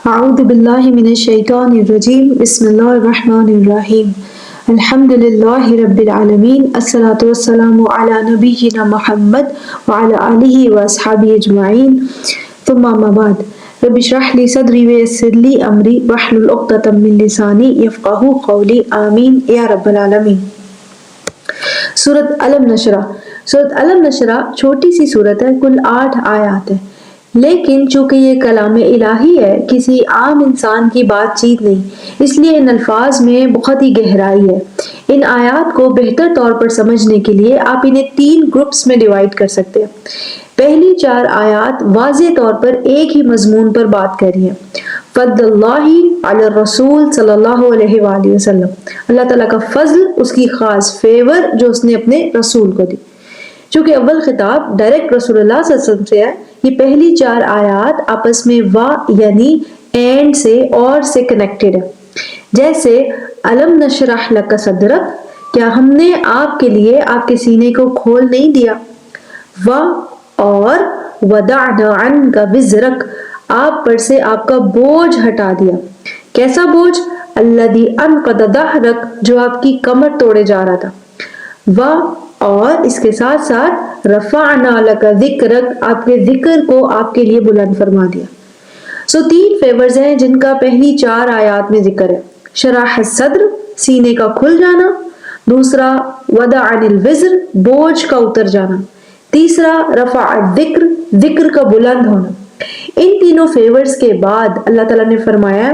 أعوذ بالله من الشيطان الرجيم بسم الله الرحمن الرحيم الحمد لله رب العالمين الصلاة والسلام على نبينا محمد وعلى آله وأصحابه أجمعين ثم أما بعد رب اشرح لي صدري ويسر لي أمري واحلل عقدة من لساني يفقهوا قولي آمين يا رب العالمين۔ سورت علم نشرہ۔ سورت علم نشرہ چھوٹی سی سورت ہے، کل 8 آیات ہے، لیکن چونکہ یہ کلام الہی ہے، کسی عام انسان کی بات چیت نہیں، اس لیے ان الفاظ میں بہت ہی گہرائی ہے۔ ان آیات کو بہتر طور پر سمجھنے کے لیے آپ انہیں 3 گروپس میں ڈیوائیڈ کر سکتے ہیں۔ پہلی 4 آیات واضح طور پر ایک ہی مضمون پر بات کر رہی ہیں، فضل اللہ علی الرسول صلی اللہ علیہ وآلہ وسلم، اللہ تعالیٰ کا فضل، اس کی خاص فیور جو اس نے اپنے رسول کو دی۔ چونکہ اول خطاب ڈائریکٹ رسول اللہ صلی اللہ علیہ وسلم سے ہے، یہ پہلی 4 آیات آپس میں یعنی اینڈ سے اور سے کنیکٹڈ ہے۔ جیسے علم نشرح لک صدرک، کیا ہم نے آپ کے لیے آپ کے سینے کو کھول نہیں دیا، اور وضعنا عنک وزرک، آپ پر سے آپ کا بوجھ ہٹا دیا۔ کیسا بوجھ؟ الذی انقض ظہرک، جو آپ کی کمر توڑے جا رہا تھا، اور اس کے ساتھ ساتھ رفعنا لک ذکرک، آپ کے ذکر کو آپ کے لیے بلند فرما دیا۔ 3 فیورز ہیں جن کا پہلی 4 آیات میں ذکر ہے۔ شرح الصدر، سینے کا کھل جانا، دوسرا وضع عن الوزر، بوجھ کا اتر جانا، تیسرا رفع الذکر، ذکر کا بلند ہونا۔ ان تینوں فیورز کے بعد اللہ تعالیٰ نے فرمایا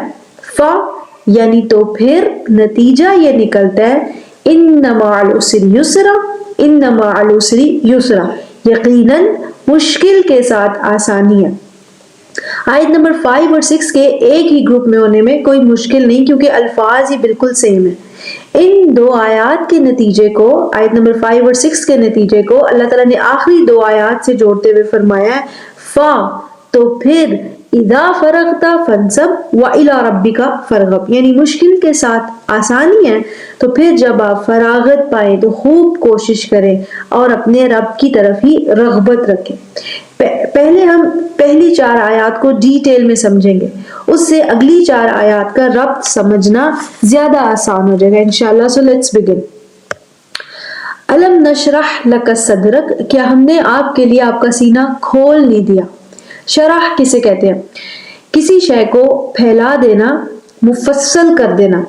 یعنی تو پھر نتیجہ یہ نکلتا ہے ان مع العسر یسرا، ان مع العسر یسرا، یقیناً مشکل کے ساتھ آسانی ہے۔ آیت نمبر 5 اور 6 کے ایک ہی گروپ میں ہونے میں کوئی مشکل نہیں، کیونکہ الفاظ ہی بالکل سیم ہیں۔ ان 2 آیات کے نتیجے کو، آیت نمبر 5 اور 6 کے نتیجے کو اللہ تعالیٰ نے آخری 2 آیات سے جوڑتے ہوئے فرمایا ہے تو پھر اذا فرغت فانصب وإلی ربک فارغب، یعنی مشکل کے ساتھ آسانی ہے، تو پھر جب آپ فراغت پائیں تو خوب کوشش کریں اور اپنے رب کی طرف ہی رغبت رکھیں۔ پہلے ہم پہلی 4 آیات کو ڈیٹیل میں سمجھیں گے، اس سے اگلی 4 آیات کا ربط سمجھنا زیادہ آسان ہو جائے گا انشاءاللہ۔ So let's begin. علم نشرح لک صدرک، کیا ہم نے آپ کے لیے آپ کا سینہ کھول نہیں دیا؟ شرح کسے کہتے ہیں؟ کسی شے کو پھیلا دینا، مفصل کر دینا۔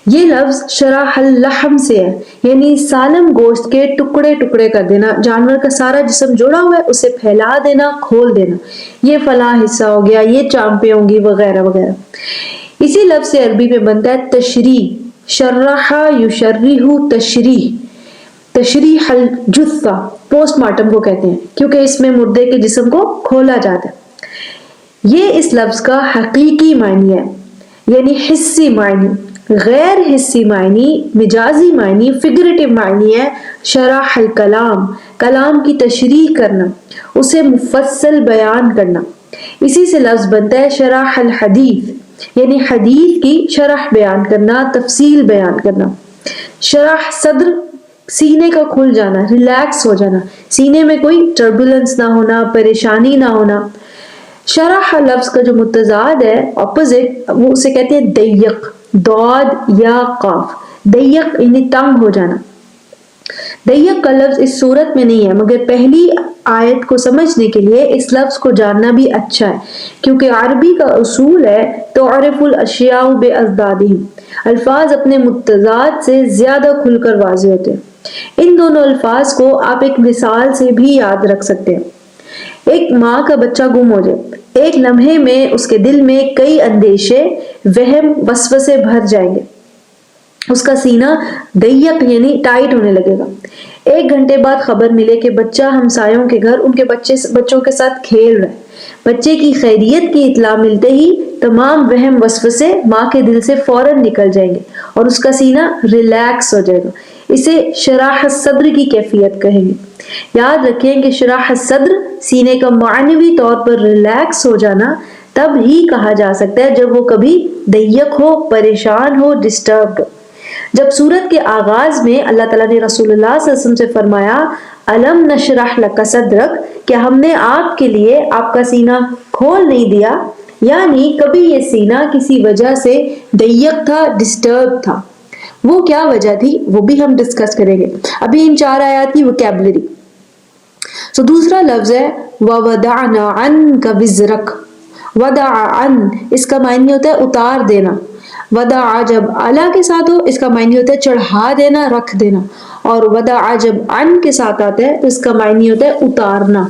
یہ لفظ شرح اللحم سے ہے، یعنی سالم گوشت کے ٹکڑے ٹکڑے کر دینا، جانور کا سارا جسم جوڑا ہوا ہے اسے پھیلا دینا، کھول دینا، یہ فلاں حصہ ہو گیا، یہ چامپیں ہوں گی وغیرہ وغیرہ۔ اسی لفظ سے عربی میں بنتا ہے تشریح، شرح یشرح تشریح، تشریح الجثہ پوسٹ مارٹم کو کہتے ہیں، کیونکہ اس میں مردے کے جسم کو کھولا جاتا ہے۔ یہ اس لفظ کا حقیقی معنی ہے، یعنی حسی معنی۔ غیر حسی معنی، مجازی معنی، فگریٹو معنی ہے شرح الکلام، کلام کی تشریح کرنا، اسے مفصل بیان کرنا۔ اسی سے لفظ بنتا ہے شرح الحدیث، یعنی حدیث کی شرح بیان کرنا، تفصیل بیان کرنا۔ شرح صدر، سینے کا کھل جانا، ریلیکس ہو جانا، سینے میں کوئی ٹربولنس نہ ہونا، پریشانی نہ ہونا۔ شرح لفظ کا جو متضاد ہے، اپوزٹ، وہ اسے کہتے ہیں ضیق، ضاد یا قاف، ضیق یعنی تنگ ہو جانا۔ ضیق کا لفظ اس صورت میں نہیں ہے، مگر پہلی آیت کو سمجھنے کے لیے اس لفظ کو جاننا بھی اچھا ہے، کیونکہ عربی کا اصول ہے تعرف الاشیاء باضدادہم، الفاظ اپنے متضاد سے زیادہ کھل کر واضح ہوتے ہیں۔ ان دونوں الفاظ کو آپ ایک مثال سے بھی یاد رکھ سکتے ہیں۔ ایک ماں کا بچہ گم ہو جائے، ایک لمحے میں اس کے دل میں کئی اندیشے، وہم، وسوسے بھر جائیں گے، اس کا سینہ ضیق یعنی ٹائٹ ہونے لگے گا۔ 1 گھنٹے بعد خبر ملے کہ بچہ ہمسایوں کے گھر ان کے بچوں کے ساتھ کھیل رہا ہے، بچے کی خیریت کی اطلاع ملتے ہی تمام وہم وسوسے ماں کے دل سے فوراً نکل جائیں گے اور اس کا سینہ ریلیکس ہو جائے گا۔ اسے شرح الصدر کی کیفیت کہیں گے۔ یاد رکھیں کہ شرح الصدر، سینے کا معنوی طور پر ریلیکس ہو جانا، تب ہی کہا جا سکتا ہے جب وہ کبھی ضیق ہو، پریشان ہو، ڈسٹربڈ ہو۔ جب سورت کے آغاز میں اللہ تعالیٰ نے رسول اللہ صلی اللہ علیہ وسلم سے فرمایا علم نشرح لک صدرک، کیا ہم نے آپ کے لیے آپ کا سینہ کھول نہیں دیا، یعنی کبھی یہ سینہ کسی وجہ سے ضیق تھا، ڈسٹرب تھا. وہ کیا وجہ تھی وہ بھی ہم ڈسکس کریں گے. ابھی ان 4 آیات کی وکیبلری. سو دوسرا لفظ ہے وَوَدَعْنَا عَنْكَ وِزْرَكَ. وَدَعَ عَن اس کا معنی ہوتا ہے اتار دینا. وَدَعَ جب اعلیٰ کے ساتھ ہو اس کا معنی ہوتا ہے چڑھا دینا، رکھ دینا. اور وَدَعَ جب عن کے ساتھ آتا ہے تو اس کا معنی ہوتا ہے اتارنا.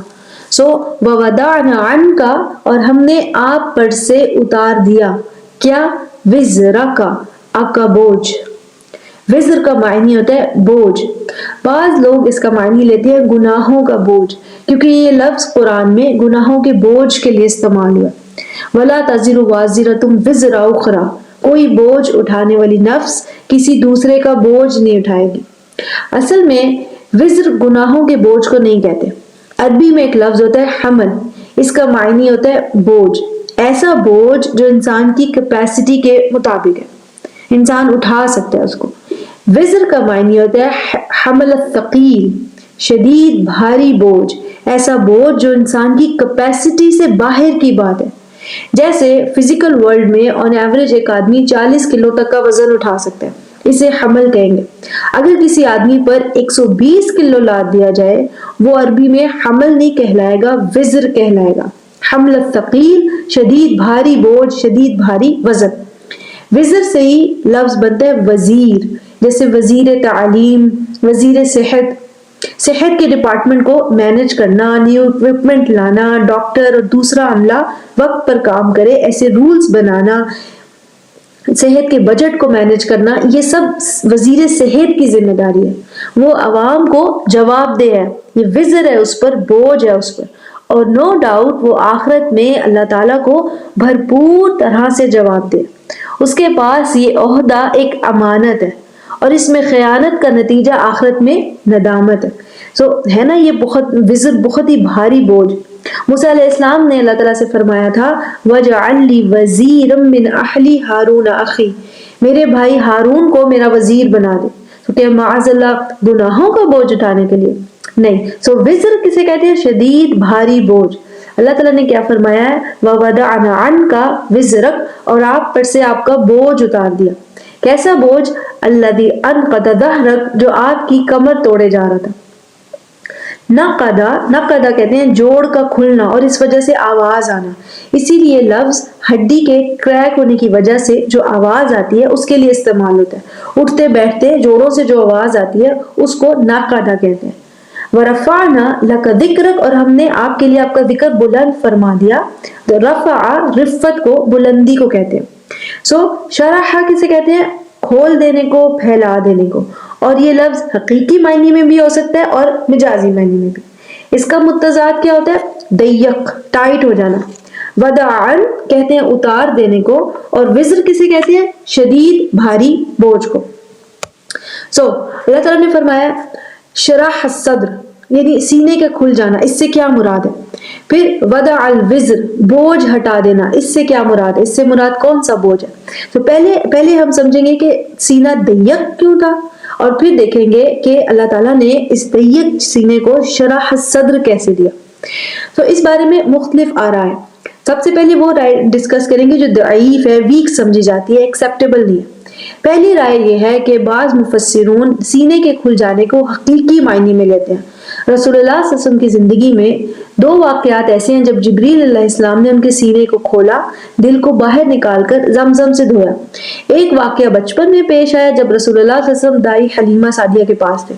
سو وَوَدَعْنَا عَنْكَ اور ہم نے آپ پر سے اتار دیا. کیا؟ وِزْرَكَ آپ کا بوجھ. وزر کا معنی ہوتا ہے بوجھ. بعض لوگ اس کا معنی لیتے ہیں گناہوں کا بوجھ، کیونکہ یہ لفظ قرآن میں گناہوں کے بوجھ کے لیے استعمال ہوا. وَلَا تَزِرُ وَازِرَةٌ وِزْرَ أُخْرَى کوئی بوجھ اٹھانے والی نفس کسی دوسرے کا بوجھ نہیں اٹھائے گی. اصل میں وزر گناہوں کے بوجھ کو نہیں کہتے. عربی میں ایک لفظ ہوتا ہے حمل، اس کا معنی ہوتا ہے بوجھ. ایسا بوجھ جو انسان کی کیپیسٹی کے مطابق ہے، انسان اٹھا سکتا ہے اس کو. وزر کا معنی ہوتا ہے حمل الثقیل، شدید بھاری بوجھ. ایسا بوجھ جو انسان کی کیپیسٹی سے باہر کی بات ہے. جیسے فزیکل ورلڈ میں آن ایوریج ایک آدمی 40 کلو تک کا وزن اٹھا سکتا ہے، اسے حمل کہیں گے. اگر کسی آدمی پر 120 کلو لاد دیا جائے وہ عربی میں حمل نہیں کہلائے گا، وزر کہلائے گا. حمل الثقیل شدید بھاری بوجھ، شدید بھاری وزن. وزر سے ہی لفظ بنتا ہے وزیر، جیسے وزیر تعلیم، وزیر صحت. صحت کے ڈپارٹمنٹ کو مینج کرنا، نیو اکوپمنٹ لانا، ڈاکٹر اور دوسرا عملہ وقت پر کام کرے ایسے رولز بنانا، صحت کے بجٹ کو مینج کرنا، یہ سب وزیر صحت کی ذمہ داری ہے. وہ عوام کو جواب دہ ہے، یہ وزر ہے اس پر، بوجھ ہے اس پر. اور نو ڈاؤٹ وہ آخرت میں اللہ تعالیٰ کو بھرپور طرح سے جواب دے. اس کے پاس یہ عہدہ ایک امانت ہے اور اس میں خیانت کا نتیجہ آخرت میں ندامت ہے. سو ہے نا یہ وزر بہت ہی بھاری بوجھ. موسیٰ علیہ السلام نے اللہ تعالیٰ سے فرمایا تھا وَجْعَلْ لِي وَزِيرًا مِّنْ أَهْلِي هَارُونَ أَخِي میرے بھائی ہارون کو میرا وزیر بنا دے. تو کیا معاذ اللہ گناہوں کا بوجھ اٹھانے کے لیے؟ نہیں. سو وزر کسے کہتے ہیں؟ شدید بھاری بوجھ. اللہ تعالیٰ نے کیا فرمایا ہے وَوَدَعْنَا عَنْكَ وِزْرَكَ اور آپ پر سے آپ کا بوجھ اتار دیا. کیسا بوجھ؟ الذی انقض ظہرک جو آپ کی کمر توڑے جا رہا تھا. نقدہ کہتے ہیں جوڑ کا کھلنا اور اس وجہ سے آواز آنا. اسی لیے لفظ ہڈی کے کریک ہونے کی وجہ سے جو آواز آتی ہے اس کے لیے استعمال ہوتا ہے. اٹھتے بیٹھتے جوڑوں سے جو آواز آتی ہے اس کو نقدہ کہتے ہیں. وَرَفَعْنَا لَكَ ذِكْرَكَ اور ہم نے آپ کے لیے آپ کا ذکر بلند فرما دیا. تو رفع رفت کو بلندی کو کہتے ہیں. سو شرح کسے کہتے ہیں؟ کھول دینے کو، پھیلا دینے کو. اور یہ لفظ حقیقی معنی میں بھی ہو سکتا ہے اور مجازی معنی میں بھی. اس کا متضاد کیا ہوتا ہے؟ ضیق، ٹائٹ ہو جانا. وَدَعًا کہتے ہیں اتار دینے کو اور وزر کسے کہتے ہیں؟ شدید بھاری بوجھ کو. سو اللہ تعالیٰ نے فرمایا شرح الصدر یعنی سینے کا کھل جانا، اس سے کیا مراد ہے؟ پھر وضع الوزر بوجھ ہٹا دینا، اس سے کیا مراد ہے؟ اس سے مراد کون سا بوجھ ہے؟ تو پہلے ہم سمجھیں گے کہ سینہ ضیق کیوں تھا اور پھر دیکھیں گے کہ اللہ تعالیٰ نے اس ضیق سینے کو شرح الصدر کیسے دیا. تو اس بارے میں مختلف آراء ہیں. سب سے پہلے وہ رائے ڈسکس کریں گے جو ضعیف ہے، ویک سمجھی جاتی ہے، ایکسیپٹیبل نہیں ہے. پہلی رائے یہ ہے کہ بعض مفسرون سینے کے کھل جانے کو حقیقی معنی میں لیتے ہیں. رسول اللہ صلی اللہ علیہ وسلم کی زندگی میں 2 واقعات ایسے ہیں جب جبریل علیہ السلام نے ان کے سینے کو کھولا، دل کو باہر نکال کر زمزم سے دھویا. ایک واقعہ بچپن میں پیش آیا جب رسول اللہ صلی اللہ علیہ وسلم دائی حلیمہ سعدیہ کے پاس تھے.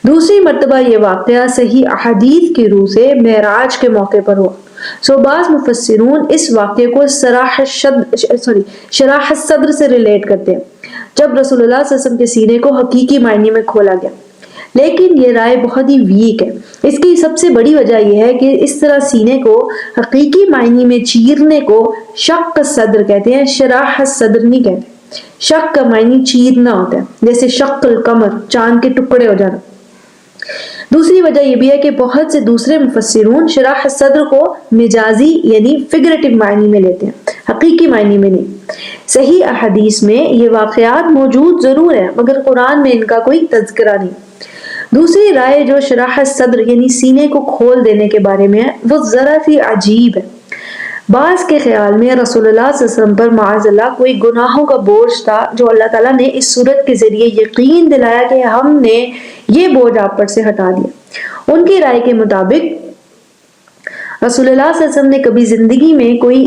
دوسری مرتبہ یہ واقعہ صحیح احادیث کی روح سے معراج کے موقع پر ہوا. سو بعض مفسرون اس واقعے کو شراح الصدر سے ریلیٹ کرتے ہیں جب رسول اللہ صلی اللہ علیہ وسلم کے سینے کو حقیقی معنی میں کھولا گیا. لیکن یہ رائے بہت ہی ویک ہے. اس کی سب سے بڑی وجہ یہ ہے کہ اس طرح سینے کو حقیقی معنی میں چیرنے کو شق الصدر کہتے ہیں، شراح الصدر نہیں کہتے. شق کا معنی چیرنا ہوتا ہے، جیسے شق القمر چاند کے ٹکڑے ہو جانا. دوسری وجہ یہ بھی ہے کہ بہت سے دوسرے مفسرون شراح الصدر کو مجازی یعنی فگریٹو معنی میں لیتے ہیں، حقیقی معنی میں نہیں. صحیح احادیث میں یہ واقعات موجود ضرور ہیں مگر قرآن میں ان کا کوئی تذکرہ نہیں. دوسری رائے جو شراح الصدر یعنی سینے کو کھول دینے کے بارے میں ہے وہ ذرا سی عجیب ہے. بعض کے خیال میں رسول اللہ صلی اللہ علیہ وسلم پر معاذ اللہ کوئی گناہوں کا بوجھ تھا جو اللہ تعالیٰ نے اس صورت کے ذریعے یقین دلایا کہ ہم نے یہ بوجھ آپ پر سے ہٹا دیا۔ ان کی رائے کے مطابق رسول اللہ صلی اللہ علیہ وسلم نے کبھی زندگی میں کوئی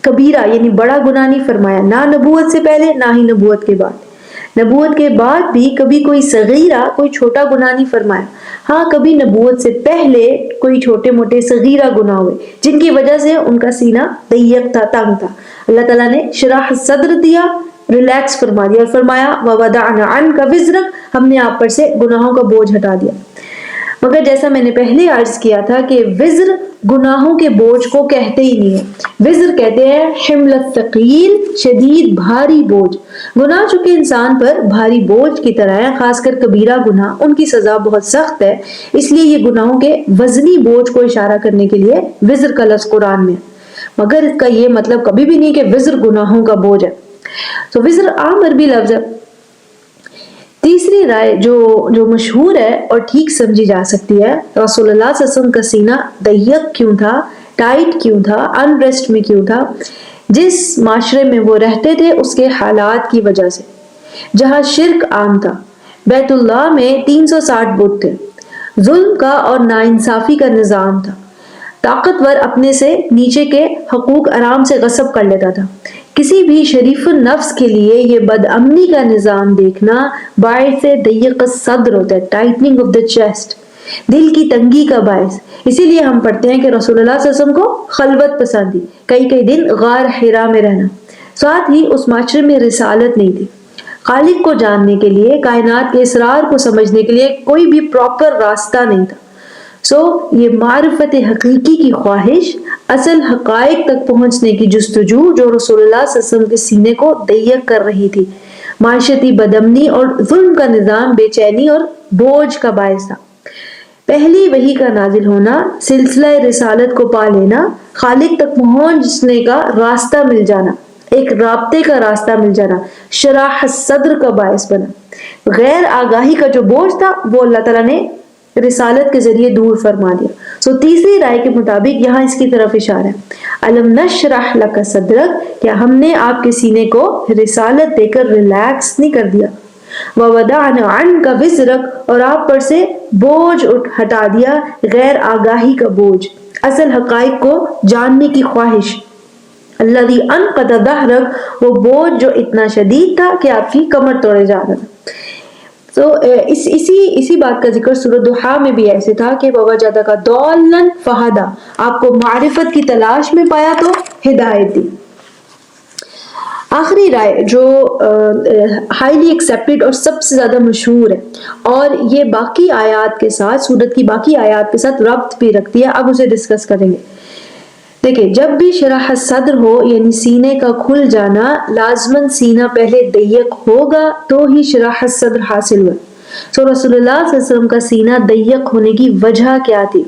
کبیرہ یعنی بڑا گناہ نہیں فرمایا، نہ نبوت سے پہلے نہ ہی نبوت کے بعد۔ نبوت کے بعد بھی کبھی کوئی صغیرہ کوئی چھوٹا گناہ نہیں فرمایا۔ ہاں کبھی نبوت سے پہلے کوئی چھوٹے موٹے صغیرہ گناہ ہوئے جن کی وجہ سے ان کا سینہ ضیق تھا، تنگ تھا، اللہ تعالیٰ نے شرح صدر دیا، ریلیکس فرما دیا اور فرمایا وَوَضَعْنَا عَنْكَ وِزْرَكَ، ہم نے آپ پر سے گناہوں کا بوجھ ہٹا دیا۔ مگر جیسا میں نے پہلے عرض کیا تھا کہ وزر گناہوں کے بوجھ کو کہتے ہی نہیں ہے، وزر کہتے ہیں حمل الثقیل، شدید بھاری بوجھ۔ گناہ چونکہ انسان پر بھاری بوجھ کی طرح ہے، خاص کر کبیرہ گناہ، ان کی سزا بہت سخت ہے، اس لیے یہ گناہوں کے وزنی بوجھ کو اشارہ کرنے کے لیے وزر کا لفظ قرآن میں، مگر اس کا یہ مطلب کبھی بھی نہیں کہ وزر گناہوں کا بوجھ ہے۔ تو وزر عام عربی لفظ ہے۔ تیسری رائے جو مشہور ہے اور ٹھیک سمجھی جا سکتی ہے، رسول اللہ صلی اللہ علیہ وسلم کا سینہ ضیق کیوں تھا، ٹائٹ کیوں تھا، انریسٹ میں کیوں تھا؟ جس معاشرے میں وہ رہتے تھے اس کے حالات کی وجہ سے، جہاں شرک عام تھا، بیت اللہ میں 360 بت تھے، ظلم کا اور ناانصافی کا نظام تھا، طاقتور اپنے سے نیچے کے حقوق آرام سے غصب کر لیتا تھا۔ کسی بھی شریف النفس کے لیے یہ بد امنی کا نظام دیکھنا باعث ضیق الصدر ہوتا ہے، ٹائٹننگ آف دا چیسٹ، دل کی تنگی کا باعث۔ اسی لیے ہم پڑھتے ہیں کہ رسول اللہ صلی اللہ علیہ وسلم کو خلوت پسند تھی، کئی دن غار حرا میں رہنا، ساتھ ہی اس معاشرے میں رسالت نہیں تھی۔ خالق کو جاننے کے لیے، کائنات کے اسرار کو سمجھنے کے لیے کوئی بھی پراپر راستہ نہیں تھا۔ یہ معرفت حقیقی کی خواہش، اصل حقائق تک پہنچنے کی جستجو جو رسول اللہ صلی اللہ علیہ وسلم کے سینے کو ضیق کر رہی تھی، معاشرتی بدامنی اور ظلم کا نظام بے چینی اور بوجھ کا باعث تھا۔ پہلی وحی کا نازل ہونا، سلسلہ رسالت کو پا لینا، خالق تک پہنچنے کا راستہ مل جانا، ایک رابطے کا راستہ مل جانا، شرح صدر کا باعث بنا۔ غیر آگاہی کا جو بوجھ تھا وہ اللہ تعالیٰ نے رسالت کے ذریعے دور فرما دیا۔ تیسری رائے کے مطابق یہاں اس کی طرف اشارہ ہے، الم نشرح لک صدرک، کیا ہم نے آپ کے سینے کو رسالت دے کر ریلیکس نہیں کر دیا، ووضعنا عنک وزرک، اور آپ پر سے بوجھ ہٹا دیا، غیر آگاہی کا بوجھ، اصل حقائق کو جاننے کی خواہش، الذی انقض ظہرک، وہ بوجھ جو اتنا شدید تھا کہ آپ کی کمر توڑے جا رہا تھا۔ اسی بات کا ذکر سورۃ ضحیٰ میں بھی ایسے تھا کہ ووجدک ضالا فہدی، آپ کو معرفت کی تلاش میں پایا تو ہدایت دی۔ آخری رائے جو ہائیلی ایکسیپٹڈ اور سب سے زیادہ مشہور ہے، اور یہ باقی آیات کے ساتھ، سورت کی باقی آیات کے ساتھ ربط بھی رکھتی ہے، اب اسے ڈسکس کریں گے۔ دیکھیں، جب بھی شرح صدر ہو یعنی سینے کا کھل جانا، لازماً سینہ پہلے ضیق ہوگا تو ہی شرح صدر حاصل ہوا۔ رسول اللہ صلی اللہ علیہ وسلم کا سینہ ضیق ہونے کی وجہ کیا تھی؟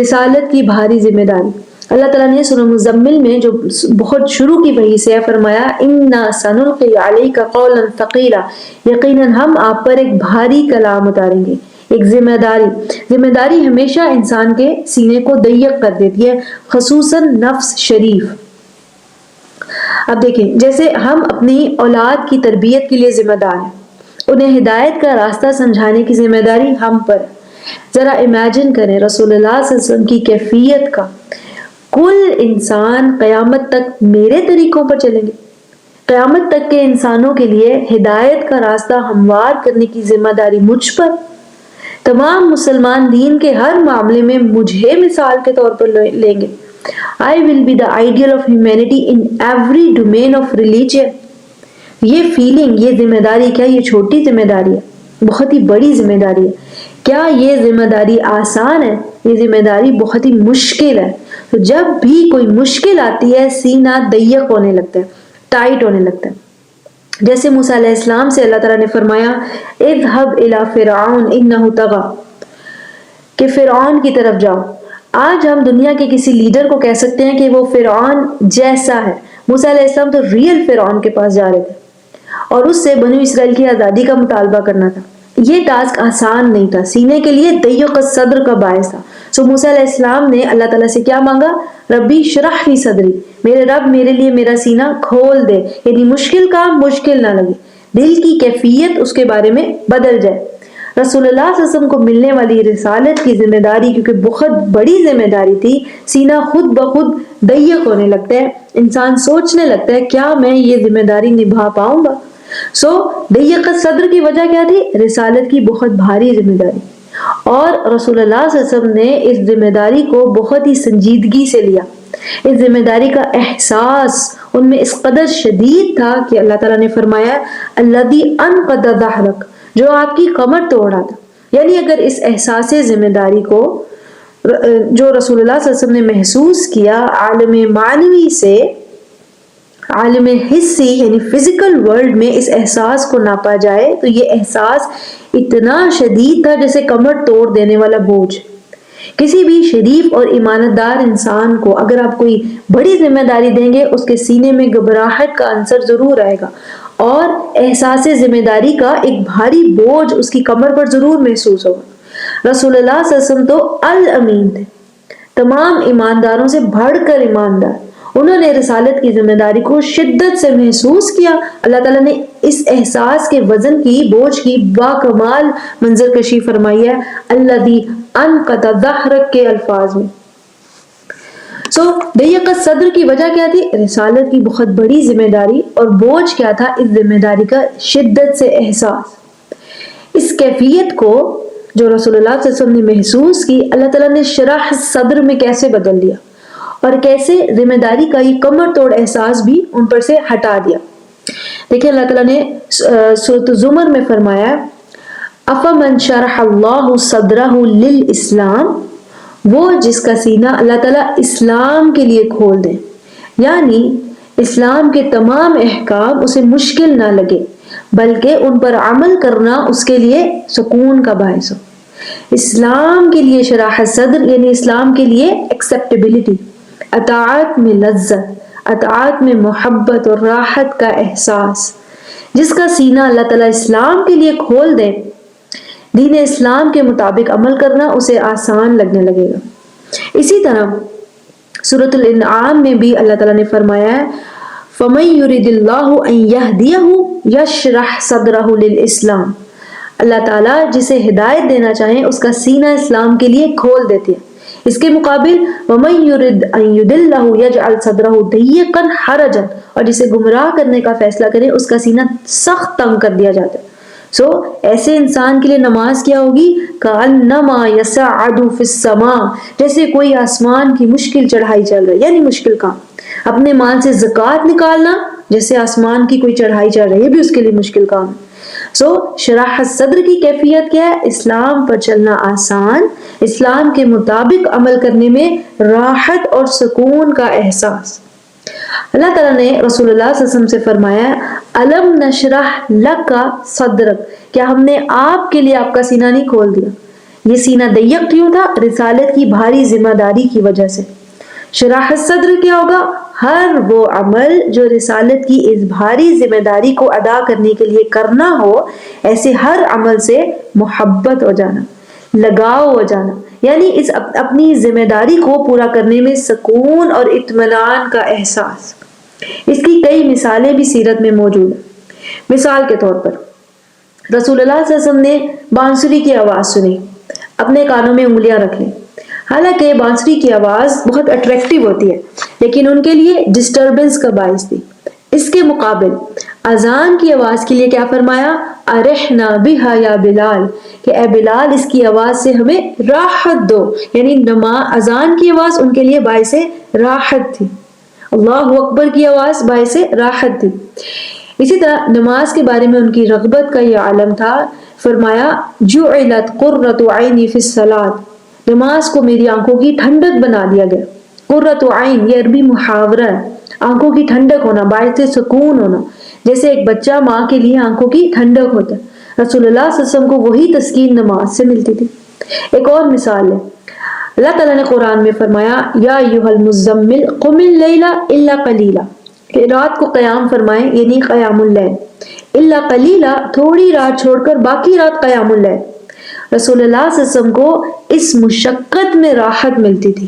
رسالت کی بھاری ذمہ داری۔ اللہ تعالیٰ نے سورہ مزمل میں جو بہت شروع کی وحی سے فرمایا اِنَّا سَنُلْقِي عَلَيْكَ قَوْلًا ثَقِيلًا، یقیناً ہم آپ پر ایک بھاری کلام اتاریں گے، ایک ذمہ داری ہمیشہ انسان کے سینے کو ضیق کر دیتی ہے، خصوصاً نفس شریف۔ اب دیکھیں، جیسے ہم اپنی اولاد کی تربیت کے لیے ذمہ دار ہیں، انہیں ہدایت کا راستہ سمجھانے کی ذمہ داری ہم پر۔ ذرا امیجن کریں رسول اللہ صلی اللہ علیہ وسلم کی کیفیت کا، کل انسان قیامت تک میرے طریقوں پر چلیں گے، قیامت تک کے انسانوں کے لیے ہدایت کا راستہ ہموار کرنے کی ذمہ داری مجھ پر۔ تمام مسلمان دین کے ہر معاملے میں مجھے مثال کے طور پر لیں گے۔ I will be the ideal of humanity in every domain of religion۔ یہ فیلنگ، یہ ذمہ داری، کیا یہ چھوٹی ذمہ داری ہے؟ بہت ہی بڑی ذمہ داری ہے۔ کیا یہ ذمہ داری آسان ہے؟ یہ ذمہ داری بہت ہی مشکل ہے۔ تو جب بھی کوئی مشکل آتی ہے، سینہ ضیق ہونے لگتا ہے، ٹائٹ ہونے لگتا ہے۔ جیسے موسیٰ علیہ السلام سے اللہ تعالیٰ نے فرمایا اذهب الى فرعون انه طغى، کہ فرعون کی طرف جاؤ۔ آج ہم دنیا کے کسی لیڈر کو کہہ سکتے ہیں کہ وہ فرعون جیسا ہے۔ موسیٰ علیہ السلام تو ریئل فرعون کے پاس جا رہے تھے اور اس سے بنی اسرائیل کی آزادی کا مطالبہ کرنا تھا۔ یہ ٹاسک آسان نہیں تھا، سینے کے لیے ضیق الصدر کا باعث تھا۔ سو موسیٰ علیہ السلام نے اللہ تعالیٰ سے کیا مانگا؟ ربی شرح لی صدری، میرے رب میرے لیے میرا سینہ کھول دے، یعنی مشکل کام مشکل نہ لگے، دل کی کیفیت اس کے بارے میں بدل جائے۔ رسول اللہ صلی اللہ علیہ وسلم کو ملنے والی رسالت کی ذمہ داری کیونکہ بہت بڑی ذمہ داری تھی، سینہ خود بخود ضیق ہونے لگتا ہے، انسان سوچنے لگتا ہے کیا میں یہ ذمہ داری نبھا پاؤں گا؟ سو ضیقت صدر کی وجہ کیا تھی؟ رسالت کی بہت بھاری ذمہ داری، اور رسول اللہ صلی اللہ علیہ وسلم نے اس ذمہ داری کو بہت ہی سنجیدگی سے لیا۔ اس ذمہ داری کا احساس ان میں اس قدر شدید تھا کہ اللہ تعالیٰ نے فرمایا الذی انقض ظہرک، جو آپ کی کمر توڑا تھا۔ یعنی اگر اس احساس ذمہ داری کو جو رسول اللہ صلی اللہ علیہ وسلم نے محسوس کیا عالم معنوی سے عالم حسی یعنی فزیکل ورلڈ میں اس احساس کو ناپا جائے تو یہ احساس اتنا شدید تھا جیسے کمر توڑ دینے والا بوجھ۔ کسی بھی شریف اور ایماندار انسان کو اگر آپ کوئی بڑی ذمہ داری دیں گے اس کے سینے میں گھبراہٹ کا عنصر ضرور آئے گا اور احساس ذمہ داری کا ایک بھاری بوجھ اس کی کمر پر ضرور محسوس ہوگا۔ رسول اللہ صلی اللہ علیہ وسلم تو الامین تھے، تمام ایمانداروں سے بڑھ کر ایماندار، انہوں نے رسالت کی ذمہ داری کو شدت سے محسوس کیا۔ اللہ تعالیٰ نے اس احساس کے وزن کی بوجھ کی باکمال منظر کشی فرمائی ہے الذی انقض ظہرک کے الفاظ میں۔ سو ضیقت صدر کی وجہ کیا تھی؟ رسالت کی بہت بڑی ذمہ داری، اور بوجھ کیا تھا؟ اس ذمہ داری کا شدت سے احساس۔ اس کیفیت کو جو رسول اللہ صلی اللہ علیہ وسلم نے محسوس کی، اللہ تعالیٰ نے شرح صدر میں کیسے بدل دیا اور کیسے ذمہ داری کا یہ کمر توڑ احساس بھی ان پر سے ہٹا دیا۔ دیکھیں اللہ تعالیٰ نے سورۃ زمر میں فرمایا افمن شرح اللہ صدرہ للاسلام، وہ جس کا سینہ اللہ تعالیٰ اسلام کے لیے کھول دے، یعنی اسلام کے تمام احکام اسے مشکل نہ لگے بلکہ ان پر عمل کرنا اس کے لیے سکون کا باعث ہو۔ اسلام کے لیے شرح صدر یعنی اسلام کے لیے ایکسیپٹیبلٹی، اطاعت میں لذت، اطاعت میں محبت اور راحت کا احساس۔ جس کا سینہ اللہ تعالیٰ اسلام کے لیے کھول دے، دین اسلام کے مطابق عمل کرنا اسے آسان لگنے لگے گا۔ اسی طرح سورۃ الانعام میں بھی اللہ تعالیٰ نے فرمایا ہے فَمَن يُرِدِ اللَّهُ أَن يَهْدِيَهُ يَشْرَحْ صَدْرَهُ لِلْإِسْلَامِ، اللہ تعالیٰ جسے ہدایت دینا چاہیں اس کا سینہ اسلام کے لیے کھول دیتے ہیں۔ اس کے مقابل وَمَن يُرِدْ أَن يُضِلَّهُ يَجْعَلْ صَدْرَهُ ضَيِّقًا حَرَجًا، اور جسے گمراہ کرنے کا فیصلہ کرے اس کا سینہ سخت تنگ کر دیا جاتا ہے۔ سو ایسے انسان کے لیے نماز کیا ہوگی؟ کَأَنَّمَا يَصَعَّدُ فِي السَّمَاءِ، جیسے کوئی آسمان کی مشکل چڑھائی چل رہی ہے، یعنی مشکل کام۔ اپنے مال سے زکوٰۃ نکالنا جیسے آسمان کی کوئی چڑھائی چل رہی ہے، بھی اس کے لیے مشکل کام ہے۔ سو شرح صدر کی کیفیت کیا ہے؟ اسلام پر چلنا آسان، اسلام کے مطابق عمل کرنے میں راحت اور سکون کا احساس۔ اللہ تعالیٰ نے رسول اللہ صلی اللہ علیہ وسلم سے فرمایا الم نشرح لک صدرک، کیا ہم نے آپ کے لیے آپ کا سینہ نہیں کھول دیا؟ یہ سینہ ضیق کیوں تھا؟ رسالت کی بھاری ذمہ داری کی وجہ سے۔ شرح صدر کیا ہوگا؟ ہر وہ عمل جو رسالت کی اس بھاری ذمہ داری کو ادا کرنے کے لیے کرنا ہو، ایسے ہر عمل سے محبت ہو جانا، لگاؤ ہو جانا، یعنی اس اپنی ذمہ داری کو پورا کرنے میں سکون اور اطمینان کا احساس۔ اس کی کئی مثالیں بھی سیرت میں موجود ہیں۔ مثال کے طور پر رسول اللہ صلی اللہ علیہ وسلم نے بانسری کی آواز سنی، اپنے کانوں میں انگلیاں رکھ لیں۔ حالانکہ بانسری کی آواز بہت اٹریکٹیو ہوتی ہے لیکن ان کے لیے ڈسٹربنس کا باعث تھی۔ اس کے مقابل اذان کی آواز کے لیے کیا فرمایا؟ ارحنا بہا یا بلال، کہ اے بلال اس کی آواز سے ہمیں راحت دو، یعنی اذان کی آواز ان کے لیے باعث راحت تھی، اللہ اکبر کی آواز باعث راحت تھی۔ اسی طرح نماز کے بارے میں ان کی رغبت کا یہ عالم تھا، فرمایا جعلت قرۃ عینی فی الصلاۃ، نماز کو میری آنکھوں کی ٹھنڈک بنا دیا گیا۔ قرۃ عین یہ عربی محاورہ ہے، آنکھوں کی ٹھنڈک ہونا، باعث سکون ہونا، جیسے ایک بچہ ماں کے لیے آنکھوں کی ٹھنڈک ہوتا ہے۔ رسول اللہ صلی اللہ علیہ وسلم کو وہی تسکین نماز سے ملتی تھی۔ ایک اور مثال ہے، اللہ تعالیٰ نے قرآن میں فرمایا یا ایھا المزمل قم اللیل الا قلیلا، کہ رات کو قیام فرمائیں، یعنی قیام اللیل، الا قلیلا تھوڑی رات چھوڑ کر باقی رات قیام اللیل۔ رسول اللہ صلی اللہ علیہ وسلم کو اس مشقت میں راحت ملتی تھی.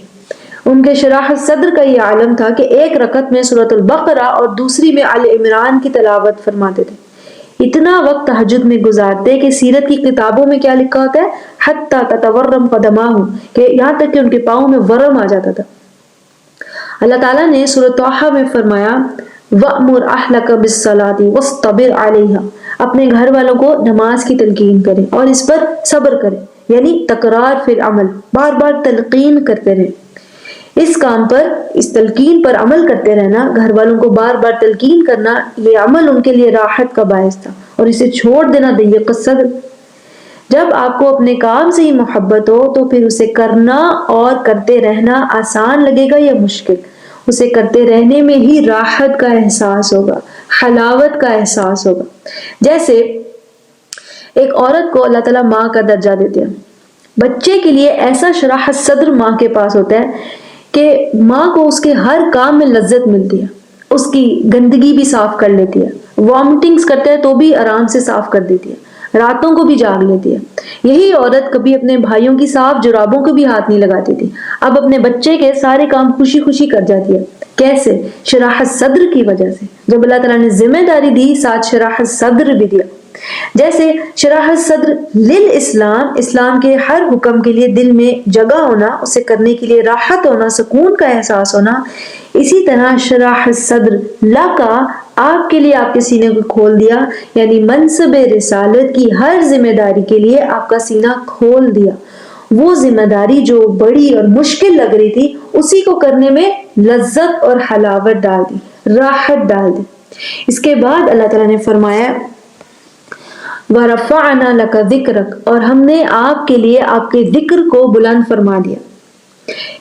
ان کے شراح صدر کا یہ عالم تھا کہ ایک رکعت میں سورۃ البقرہ اور دوسری میں آل عمران کی تلاوت فرماتے تھے. اتنا وقت تہجد میں گزارتے کہ سیرت کی کتابوں میں کیا لکھا ہوتا ہے, حتی تتورم قدماہ, کہ یہاں تک کہ ان کے پاؤں میں ورم آ جاتا تھا. اللہ تعالیٰ نے سورۃ طٰہٰ میں فرمایا وَأْمُرْ أَهْلَكَ بِالصَّلَاةِ وَاصْطَبِرْ عَلَيْهَا, اپنے گھر والوں کو نماز کی تلقین کریں اور اس پر صبر کریں, یعنی تکرار فی العمل, بار بار تلقین کرتے رہیں. اس کام پر, اس تلقین پر عمل کرتے رہنا, گھر والوں کو بار بار تلقین کرنا, یہ عمل ان کے لیے راحت کا باعث تھا, اور اسے چھوڑ دینا ضیق الصدر. جب آپ کو اپنے کام سے ہی محبت ہو تو پھر اسے کرنا اور کرتے رہنا آسان لگے گا یا مشکل؟ اسے کرتے رہنے میں ہی راحت کا احساس ہوگا, حلاوت کا احساس ہوگا. جیسے ایک عورت کو اللہ تعالیٰ ماں کا درجہ دیتے ہیں, بچے کے لیے ایسا شرح صدر ماں کے پاس ہوتا ہے کہ ماں کو اس کے ہر کام میں لذت ملتی ہے, اس کی گندگی بھی صاف کر لیتی ہے, وامٹنگز کرتا ہے تو بھی آرام سے صاف کر دیتی ہے, راتوں کو بھی جاگ لیتی ہے. یہی عورت کبھی اپنے بھائیوں کی صاف جرابوں کو بھی ہاتھ نہیں لگاتی تھی, اب اپنے بچے کے سارے کام خوشی خوشی کر جاتی ہے. کیسے؟ شراحت صدر کی وجہ سے. جب اللہ تعالیٰ نے ذمہ داری دی, ساتھ شراحت صدر بھی دیا. جیسے شراحت صدر للاسلام, اسلام کے ہر حکم کے لیے دل میں جگہ ہونا, اسے کرنے کے لیے راحت ہونا, سکون کا احساس ہونا, اسی طرح شراحت صدر لکا, آپ کے لیے آپ کے سینے کو کھول دیا, یعنی منصب رسالت کی ہر ذمہ داری کے لیے آپ کا سینہ کھول دیا. وہ ذمہ داری جو بڑی اور مشکل لگ رہی تھی, اسی کو کرنے میں لذت اور حلاوت ڈال دی, راحت ڈال دی. اس کے بعد اللہ تعالیٰ نے فرمایا وَرَفَعْنَا لَكَ ذِكْرَكَ, اور ہم نے آپ کے لیے آپ کے ذکر کو بلند فرما دیا.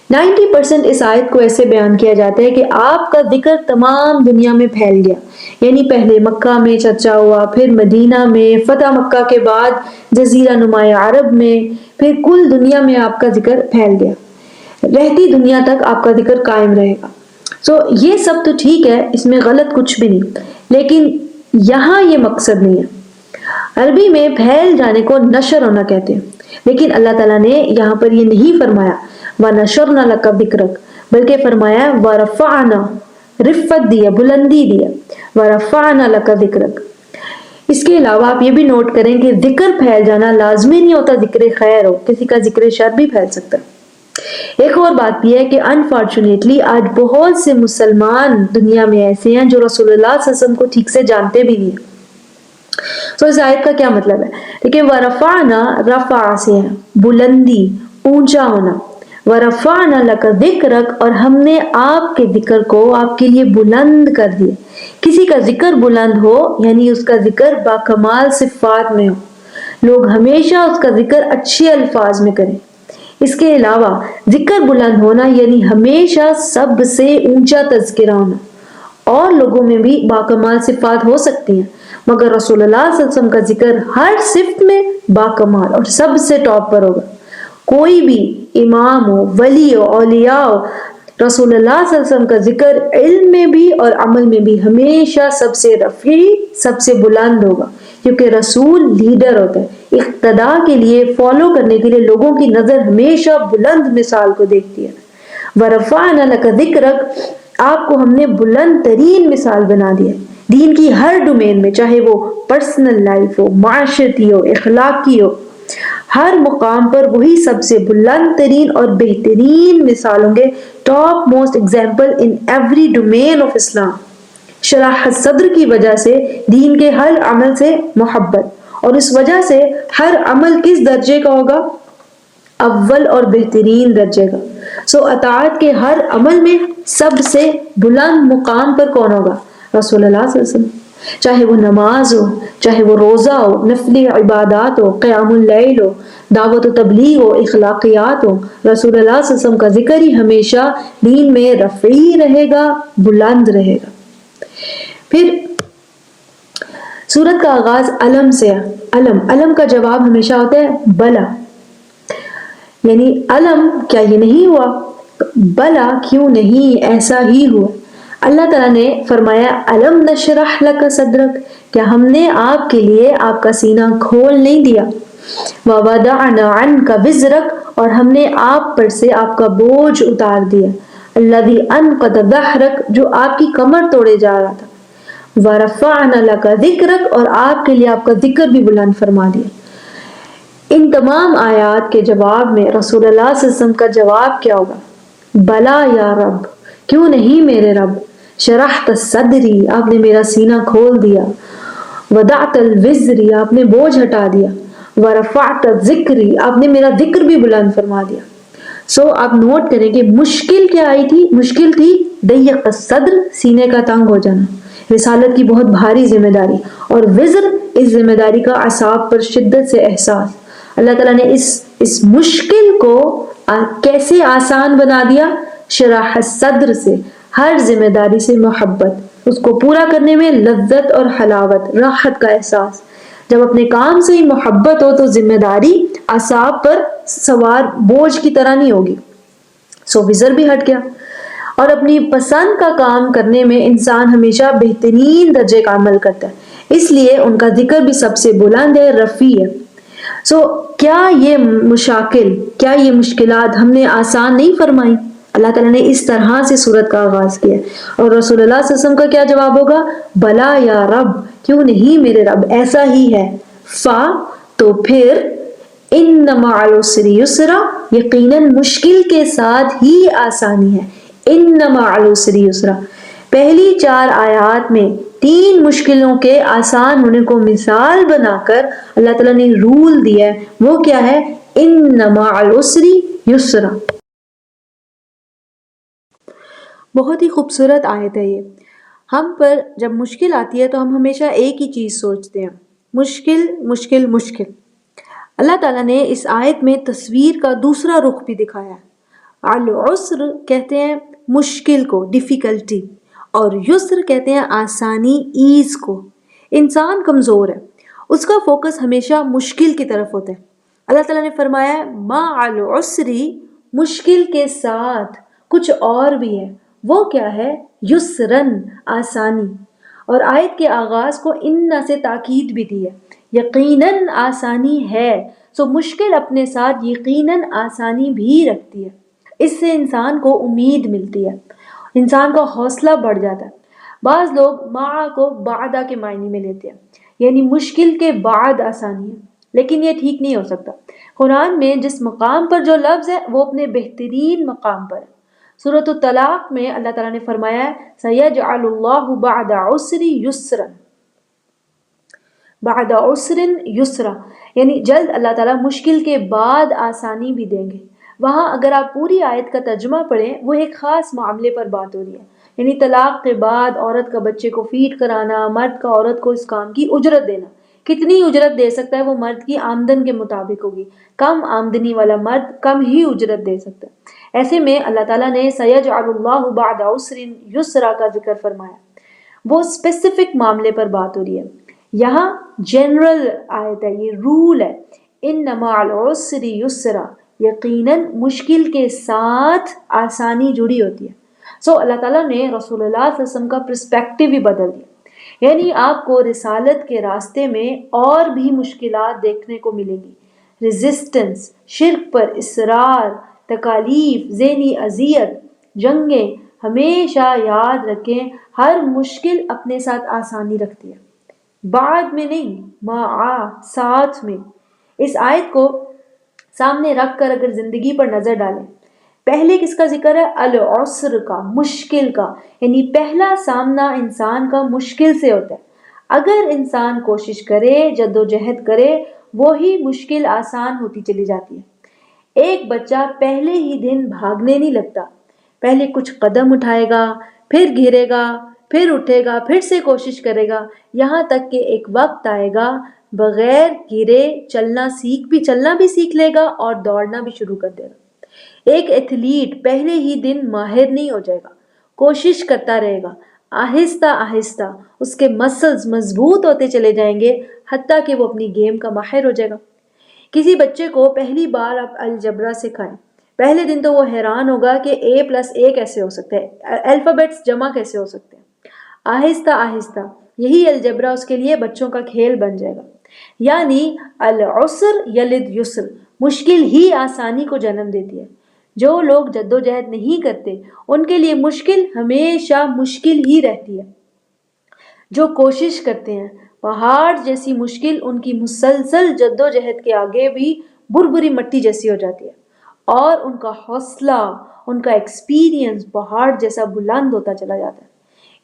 90% اس آیت کو ایسے بیان کیا جاتا ہے کہ آپ کا ذکر تمام دنیا میں پھیل گیا, یعنی پہلے مکہ میں چرچا ہوا, پھر مدینہ میں, فتح مکہ کے بعد جزیرہ نما عرب میں, پھر کل دنیا میں آپ کا ذکر پھیل گیا. رہتی دنیا تک آپ کا ذکر قائم رہے گا. یہ سب تو ٹھیک ہے, اس میں غلط کچھ بھی نہیں, لیکن یہاں یہ مقصد نہیں ہے. عربی میں پھیل جانے کو نشر ہونا کہتے ہیں, لیکن اللہ تعالیٰ نے یہاں پر یہ نہیں فرمایا وَنَشَرْنَا لَكَ ذِكْرَكَ, بلکہ فرمایا وَرَفَعْنَا, رفت دیا, بلندی دیا, وَرَفَعْنَا لَكَ ذِكْرَكَ. اس کے علاوہ آپ یہ بھی نوٹ کریں کہ ذکر پھیل جانا لازمی نہیں ہوتا ذکر خیر ہو, کسی کا ذکر شر بھی پھیل سکتا ہے. ایک اور بات یہ ہے کہ انفارچونیٹلی آج بہت سے مسلمان دنیا میں ایسے ہیں جو رسول اللہ صلی اللہ علیہ وسلم کو ٹھیک سے جانتے بھی نہیں. اس آیت کا کیا مطلب ہے؟ دیکھیں, وَرَفَعْنَا, رفع سے ہے بلندی, اونچا ہونا, وَرَفَعْنَا لَكَ ذِكْرَكَ, اور ہم نے آپ کے ذکر کو آپ کے لیے بلند کر دیا. کسی کا ذکر بلند ہو یعنی اس کا ذکر باکمال صفات میں ہو, لوگ ہمیشہ اس کا ذکر اچھے الفاظ میں کریں. اس کے علاوہ ذکر بلند ہونا یعنی ہمیشہ سب سے اونچا تذکرہ ہونا. اور لوگوں میں بھی باکمال صفات ہو سکتی ہیں, مگر رسول اللہ صلی اللہ علیہ وسلم کا ذکر ہر صفت میں باکمال اور سب سے ٹاپ پر ہوگا. کوئی بھی امام ہو, ولی ہو, اولیاء ہو, رسول اللہ صلی اللہ علیہ وسلم کا ذکر علم میں بھی اور عمل میں بھی ہمیشہ سب سے رفیع, سب سے بلند ہوگا, کیونکہ رسول لیڈر ہوتا ہے. اقتداء کے لیے, فالو کرنے کے لیے لوگوں کی نظر ہمیشہ بلند مثال کو دیکھتی ہے. وَرَفَعْنَا لَكَ ذِكْرَكَ, آپ کو ہم نے بلند ترین مثال بنا دیا دین کی ہر ڈومین میں, چاہے وہ پرسنل لائف ہو, معاشرتی ہو, اخلاقی ہو, ہر مقام پر وہی سب سے بلند ترین اور بہترین مثال ہوں گے. Top most example in every domain of Islam. شراحت صدر کی وجہ سے دین کے ہر عمل سے محبت, اور اس وجہ سے ہر عمل کس درجے کا ہوگا؟ اول اور بہترین درجے کا. اطاعت کے ہر عمل میں سب سے بلند مقام پر کون ہوگا؟ رسول اللہ صلی اللہ علیہ وسلم. چاہے وہ نماز ہو, چاہے وہ روزہ ہو, نفلی عبادات ہو, قیام اللیل ہو, دعوت و تبلیغ ہو, اخلاقیات ہو, رسول اللہ صلی اللہ علیہ وسلم کا ذکر ہی ہمیشہ دین میں رفیع رہے گا, بلند رہے گا. پھر سورت کا آغاز علم سے ہے. علم کا جواب ہمیشہ ہوتا ہے بلا, یعنی علم کیا یہ نہیں ہوا؟ بلا کیوں نہیں, ایسا ہی ہوا. اللہ تعالیٰ نے فرمایا الم نشرح لک صدرک، کیا ہم نے آپ کے لیے آپ کا سینہ کھول نہیں دیا؟ ووضعنا عنک وزرک، اور ہم نے آپ پر سے آپ کا بوجھ اتار دیا، الذی انقض ظہرک، جو آپ کی کمر توڑے جا رہا تھا، ورفعنا لک ذکرک، اور آپ کے لیے آپ کا ذکر بھی بلند فرما دیا۔ ان تمام آیات کے جواب میں رسول اللہ صلی اللہ علیہ وسلم کا جواب کیا ہوگا؟ بلا یا رب، کیوں نہیں میرے رب، شرحت صدری، آپ نے میرا سینہ کھول دیا، وضعت الوزری، آپ نے بوجھ ہٹا دیا، ورفعت ذکری، آپ نے میرا ذکر بھی بلند فرما دیا۔ آپ نوٹ کریں کہ مشکل کیا آئی تھی؟ مشکل تھی ضیق الصدر، سینے کا تنگ ہو جانا، رسالت کی بہت بھاری ذمہ داری، اور وزر، اس ذمہ داری کا اعصاب پر شدت سے احساس۔ اللہ تعالیٰ نے اس مشکل کو کیسے آسان بنا دیا؟ شرح صدر سے، ہر ذمہ داری سے محبت، اس کو پورا کرنے میں لذت اور حلاوت، راحت کا احساس۔ جب اپنے کام سے ہی محبت ہو تو ذمہ داری اعصاب پر سوار بوجھ کی طرح نہیں ہوگی۔ وزر بھی ہٹ گیا، اور اپنی پسند کا کام کرنے میں انسان ہمیشہ بہترین درجے کا عمل کرتا ہے، اس لیے ان کا ذکر بھی سب سے بلند ہے، رفیع ہے۔ کیا یہ مشاکل، کیا یہ مشکلات ہم نے آسان نہیں فرمائی؟ اللہ تعالیٰ نے اس طرح سے سورت کا آغاز کیا، اور رسول اللہ صلی اللہ علیہ وسلم کا کیا جواب ہوگا؟ بلا یا رب، کیوں نہیں میرے رب، ایسا ہی ہے۔ تو پھر ان مع العسر یسرا، یقیناً مشکل کے ساتھ ہی آسانی ہے۔ ان مع العسر یسرا، پہلی 4 آیات میں 3 مشکلوں کے آسان ہونے کو مثال بنا کر اللہ تعالیٰ نے رول دیا ہے، وہ کیا ہے؟ ان مع العسر یسرا۔ بہت ہی خوبصورت آیت ہے یہ۔ ہم پر جب مشکل آتی ہے تو ہم ہمیشہ ایک ہی چیز سوچتے ہیں، مشکل مشکل مشکل۔ اللہ تعالیٰ نے اس آیت میں تصویر کا دوسرا رخ بھی دکھایا ہے۔ العسر کہتے ہیں مشکل کو، ڈیفیکلٹی، اور یسر کہتے ہیں آسانی، ایز کو۔ انسان کمزور ہے، اس کا فوکس ہمیشہ مشکل کی طرف ہوتا ہے۔ اللہ تعالیٰ نے فرمایا ہے مع العسری، مشکل کے ساتھ کچھ اور بھی ہے، وہ کیا ہے؟ یسرن، آسانی۔ اور آیت کے آغاز کو ان سے تاکید بھی دی ہے، یقیناً آسانی ہے۔ مشکل اپنے ساتھ یقیناً آسانی بھی رکھتی ہے، اس سے انسان کو امید ملتی ہے، انسان کا حوصلہ بڑھ جاتا ہے۔ بعض لوگ مع کو بعد کے معنی میں لیتے ہیں، یعنی مشکل کے بعد آسانی ہے، لیکن یہ ٹھیک نہیں ہو سکتا۔ قرآن میں جس مقام پر جو لفظ ہے وہ اپنے بہترین مقام پر ہے۔ سورۃ الطلاق میں اللہ تعالیٰ نے فرمایا ہے سَيَجْعَلُ اللَّهُ بَعْدَ عُسْرٍ يُسْرًا، بعد عسر یسرا، یعنی جلد اللہ تعالیٰ مشکل کے بعد آسانی بھی دیں گے۔ وہاں اگر آپ پوری آیت کا ترجمہ پڑھیں، وہ ایک خاص معاملے پر بات ہو رہی ہے، یعنی طلاق کے بعد عورت کا بچے کو فیڈ کرانا، مرد کا عورت کو اس کام کی اجرت دینا۔ کتنی اجرت دے سکتا ہے وہ مرد کی آمدن کے مطابق ہوگی، کم آمدنی والا مرد کم ہی اجرت دے سکتا ہے۔ ایسے میں اللہ تعالیٰ نے سَيَجْعَلُ اللَّهُ بَعْدَ عُسْرٍ يُسْرًا کا ذکر فرمایا، وہ اسپیسیفک معاملے پر بات ہو رہی ہے۔ یہاں جنرل آیت ہے، یہ رول ہے، ان مع العسر یسرا، یقیناً مشکل کے ساتھ آسانی جڑی ہوتی ہے۔ اللہ تعالیٰ نے رسول اللہ صلی اللہ علیہ وسلم کا پرسپیکٹیو ہی بدل دیا، یعنی آپ کو رسالت کے راستے میں اور بھی مشکلات دیکھنے کو ملیں گی، ریزسٹنس، شرک پر اصرار، تکالیف، ذہنی اذیت، جنگیں۔ ہمیشہ یاد رکھیں ہر مشکل اپنے ساتھ آسانی رکھتی ہے، بعد میں نہیں، مع، ساتھ میں۔ اس آیت کو سامنے رکھ کر اگر زندگی پر نظر ڈالیں، پہلے کس کا ذکر ہے؟ العسر کا، مشکل کا، یعنی پہلا سامنا انسان کا مشکل سے ہوتا ہے۔ اگر انسان کوشش کرے، جد و جہد کرے، وہی مشکل آسان ہوتی چلی جاتی ہے۔ ایک بچہ پہلے ہی دن بھاگنے نہیں لگتا، پہلے کچھ قدم اٹھائے گا، پھر گرے گا، پھر اٹھے گا، پھر سے کوشش کرے گا، یہاں تک کہ ایک وقت آئے گا بغیر گرے چلنا بھی سیکھ لے گا اور دوڑنا بھی شروع کر دے گا۔ ایک ایتھلیٹ پہلے ہی دن ماہر نہیں ہو جائے گا، کوشش کرتا رہے گا، آہستہ آہستہ اس کے مسلز مضبوط ہوتے چلے جائیں گے، حتیٰ کہ وہ اپنی گیم کا ماہر ہو جائے گا۔ کسی بچے کو پہلی بار آپ الجبرا سکھائیں، پہلے دن تو وہ حیران ہوگا کہ A+A کیسے ہو سکتے ہیں، الفابیٹس جمع کیسے ہو سکتے ہیں۔ آہستہ آہستہ یہی الجبرا اس کے لیے بچوں کا کھیل بن جائے گا، یعنی العسر یلد یسر، مشکل ہی آسانی کو جنم دیتی ہے۔ جو لوگ جدوجہد نہیں کرتے ان کے لیے مشکل ہمیشہ مشکل ہی رہتی ہے، جو کوشش کرتے ہیں پہاڑ جیسی مشکل ان کی مسلسل جدوجہد کے آگے بھی بربری مٹی جیسی ہو جاتی ہے، اور ان کا حوصلہ، ان کا ایکسپیرینس پہاڑ جیسا بلند ہوتا چلا جاتا ہے۔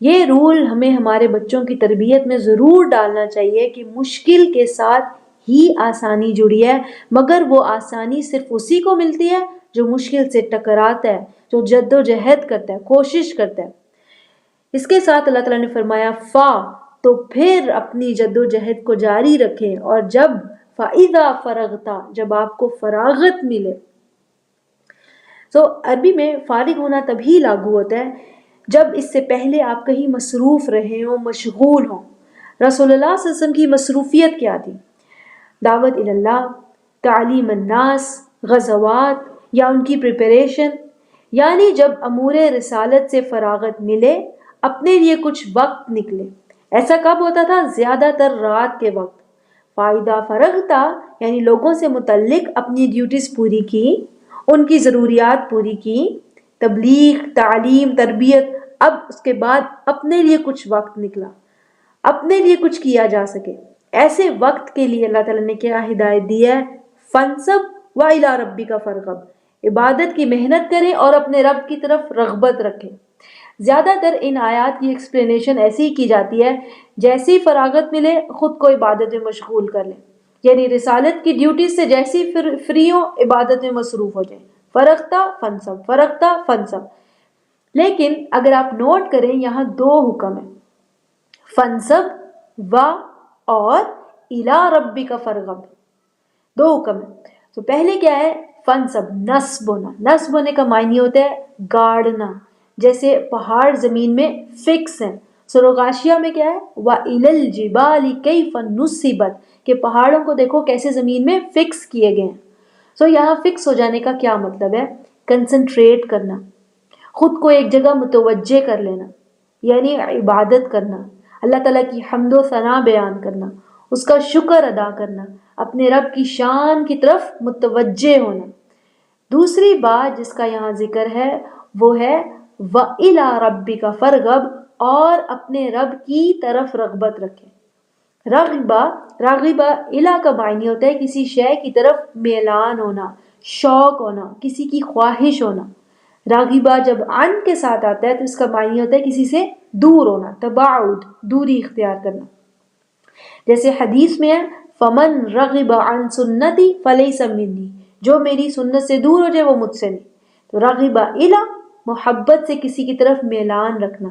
یہ رول ہمیں ہمارے بچوں کی تربیت میں ضرور ڈالنا چاہیے کہ مشکل کے ساتھ ہی آسانی جڑی ہے، مگر وہ آسانی صرف اسی کو ملتی ہے جو مشکل سے ٹکراتا ہے، جو جدوجہد کرتا ہے، کوشش کرتا ہے۔ اس کے ساتھ اللہ تعالیٰ نے فرمایا فا، تو پھر اپنی جدوجہد کو جاری رکھیں، اور جب فَإِذَا فَرَغْتَ، جب آپ کو فراغت ملے۔ عربی میں فارغ ہونا تبھی لاگو ہوتا ہے جب اس سے پہلے آپ کہیں مصروف رہے ہوں، مشغول ہوں۔ رسول اللہ صلی اللہ علیہ وسلم کی مصروفیت کیا تھی؟ دعوت اللہ، تعلیم الناس، غزوات یا ان کی پریپریشن، یعنی جب امور رسالت سے فراغت ملے اپنے لیے کچھ وقت نکلے۔ ایسا کب ہوتا تھا؟ زیادہ تر رات کے وقت۔ فائدہ فرغتا یعنی لوگوں سے متعلق اپنی ڈیوٹیز پوری کی، ان کی ضروریات پوری کی، تبلیغ، تعلیم، تربیت، اب اس کے بعد اپنے لیے کچھ وقت نکلا، اپنے لیے کچھ کیا جا سکے۔ ایسے وقت کے لیے اللہ تعالیٰ نے کیا ہدایت دی ہے؟ فَانْصَبْ وَإِلَىٰ رَبِّكَ فَارْغَب، عبادت کی محنت کریں اور اپنے رب کی طرف رغبت رکھیں۔ زیادہ تر ان آیات کی ایکسپلینیشن ایسی ہی کی جاتی ہے جیسی فراغت ملے خود کو عبادت میں مشغول کر لیں، یعنی رسالت کی ڈیوٹی سے جیسی فری ہو عبادت میں مصروف ہو جائیں۔ فرغتا فنصب، فرغتا فنصب۔ لیکن اگر آپ نوٹ کریں یہاں دو حکم ہیں، فنصب و اور الی ربک فرغب، دو حکم ہیں۔ تو پہلے کیا ہے؟ فنصب، نصب ہونا۔ نصب ہونے کا معنی ہوتا ہے گاڑنا، جیسے پہاڑ زمین میں فکس ہیں۔ سورہ غاشیہ میں کیا ہے؟ وَإِلَى الْجِبَالِ كَيْفَ نُصِبَتْ، کہ پہاڑوں کو دیکھو کیسے زمین میں فکس کیے گئے ہیں۔ یہاں فکس ہو جانے کا کیا مطلب ہے؟ کنسنٹریٹ کرنا، خود کو ایک جگہ متوجہ کر لینا، یعنی عبادت کرنا، اللہ تعالیٰ کی حمد و ثنا بیان کرنا، اس کا شکر ادا کرنا، اپنے رب کی شان کی طرف متوجہ ہونا۔ دوسری بات جس کا یہاں ذکر ہے وہ ہے وَإِلَىٰ رَبِّكَ فَارْغَب، اور اپنے رب کی طرف رغبت رکھیں۔ راغبہ الہ کا معنی ہوتا ہے کسی شے کی طرف میلان ہونا، شوق ہونا، کسی کی خواہش ہونا۔ راغبہ جب عن کے ساتھ آتا ہے تو اس کا معنی ہوتا ہے کسی سے دور ہونا، تباعد، دوری اختیار کرنا۔ جیسے حدیث میں ہے فمن رغب عن سنتی فلیس منی، جو میری سنت سے دور ہو جائے وہ مجھ سے نہیں۔ تو راغبہ الہ، محبت سے کسی کی طرف میلان رکھنا،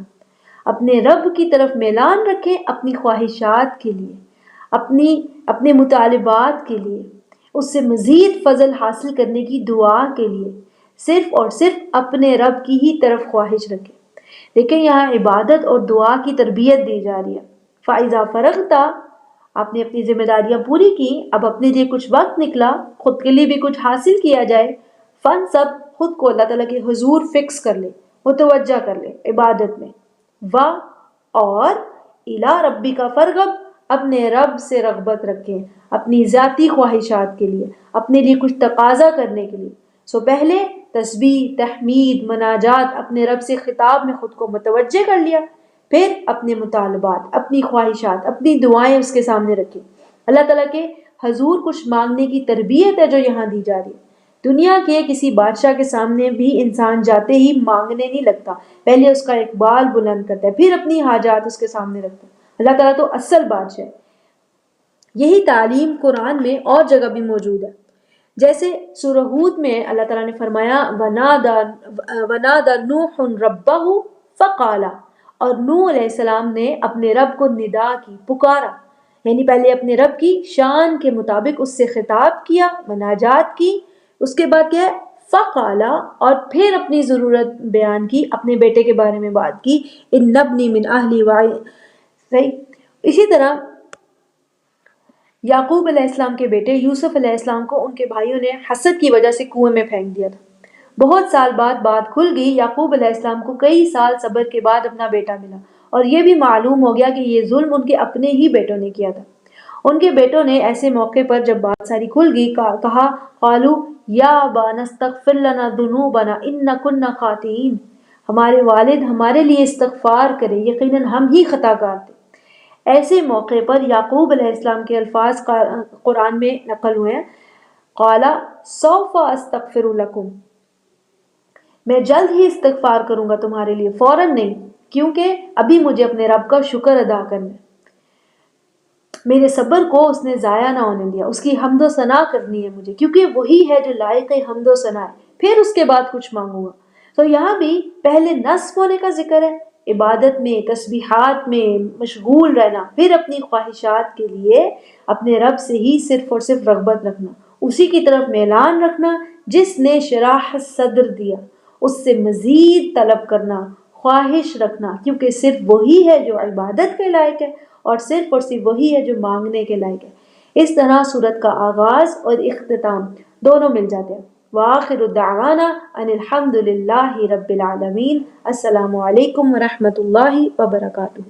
اپنے رب کی طرف میلان رکھیں، اپنی خواہشات کے لیے، اپنے مطالبات کے لیے، اس سے مزید فضل حاصل کرنے کی دعا کے لیے، صرف اور صرف اپنے رب کی ہی طرف خواہش رکھیں۔ لیکن یہاں عبادت اور دعا کی تربیت دی جا رہی ہے۔ فَإِذَا فَرَغْتَ، آپ نے اپنی ذمہ داریاں پوری کی، اب اپنے لیے کچھ وقت نکلا، خود کے لیے بھی کچھ حاصل کیا جائے۔ فَانْصَبْ، خود کو اللہ تعالیٰ کے حضور فکس کر لے، متوجہ کر لے عبادت میں۔ و اور الی ربک فرغب، اپنے رب سے رغبت رکھیں، اپنی ذاتی خواہشات کے لیے، اپنے لیے کچھ تقاضا کرنے کے لیے۔ پہلے تسبیح، تحمید، مناجات، اپنے رب سے خطاب میں خود کو متوجہ کر لیا، پھر اپنے مطالبات، اپنی خواہشات، اپنی دعائیں اس کے سامنے رکھیں۔ اللہ تعالیٰ کے حضور کچھ مانگنے کی تربیت ہے جو یہاں دی جا رہی ہے۔ دنیا کے کسی بادشاہ کے سامنے بھی انسان جاتے ہی مانگنے نہیں لگتا، پہلے اس کا اقبال بلند کرتا ہے، پھر اپنی حاجات اس کے سامنے رکھتا ہے۔ اللہ تعالیٰ تو اصل بادشاہ ہے۔ یہی تعلیم قرآن میں اور جگہ بھی موجود ہے، جیسے سورہ ہود میں اللہ تعالیٰ نے فرمایا وَنَادَى نُوحٌ رَبَّهُ فَقَالَ، اور نوح علیہ السلام نے اپنے رب کو ندا کی، پکارا، یعنی پہلے اپنے رب کی شان کے مطابق اس سے خطاب کیا، مناجات کی، اس کے بعد کیا ہے فقالا، اور پھر اپنی ضرورت بیان کی، اپنے بیٹے کے بارے میں بات کی، ان ابنی من اہلی صحیح۔ اسی طرح یعقوب علیہ السلام کے بیٹے یوسف علیہ السلام کو ان کے بھائیوں نے حسد کی وجہ سے کنویں میں پھینک دیا تھا، بہت سال بعد بات کھل گئی، یعقوب علیہ السلام کو کئی سال صبر کے بعد اپنا بیٹا ملا، اور یہ بھی معلوم ہو گیا کہ یہ ظلم ان کے اپنے ہی بیٹوں نے کیا تھا۔ ان کے بیٹوں نے ایسے موقع پر جب بات ساری کھل گئی کہا قالو یا ابانا استغفر لنا ذنوبنا ان کنا خاطئین، ہمارے والد ہمارے لیے استغفار کرے، یقیناً ہم ہی خطا کار تھے۔ ایسے موقع پر یعقوب علیہ السلام کے الفاظ قرآن میں نقل ہوئے ہیں، قال سوف استغفر لکم، میں جلد ہی استغفار کروں گا تمہارے لیے، فوراً نہیں، کیونکہ ابھی مجھے اپنے رب کا شکر ادا کرنا ہے، میرے صبر کو اس نے ضائع نہ ہونے دیا، اس کی حمد و ثنا کرنی ہے مجھے، کیونکہ وہی ہے جو لائق حمد و ثنا ہے، پھر اس کے بعد کچھ مانگوں گا۔ تو یہاں بھی پہلے نصب ہونے کا ذکر ہے، عبادت میں، تسبیحات میں مشغول رہنا، پھر اپنی خواہشات کے لیے اپنے رب سے ہی صرف اور صرف رغبت رکھنا، اسی کی طرف میلان رکھنا جس نے شراح صدر دیا، اس سے مزید طلب کرنا، خواہش رکھنا، کیونکہ صرف وہی ہے جو عبادت کے لائق ہے، اور صرف وہی ہے جو مانگنے کے لائق ہے۔ اس طرح سورت کا آغاز اور اختتام دونوں مل جاتے ہیں۔ وآخر دعوانا ان الحمد للہ رب العالمین۔ السلام علیکم ورحمۃ اللہ وبرکاتہ۔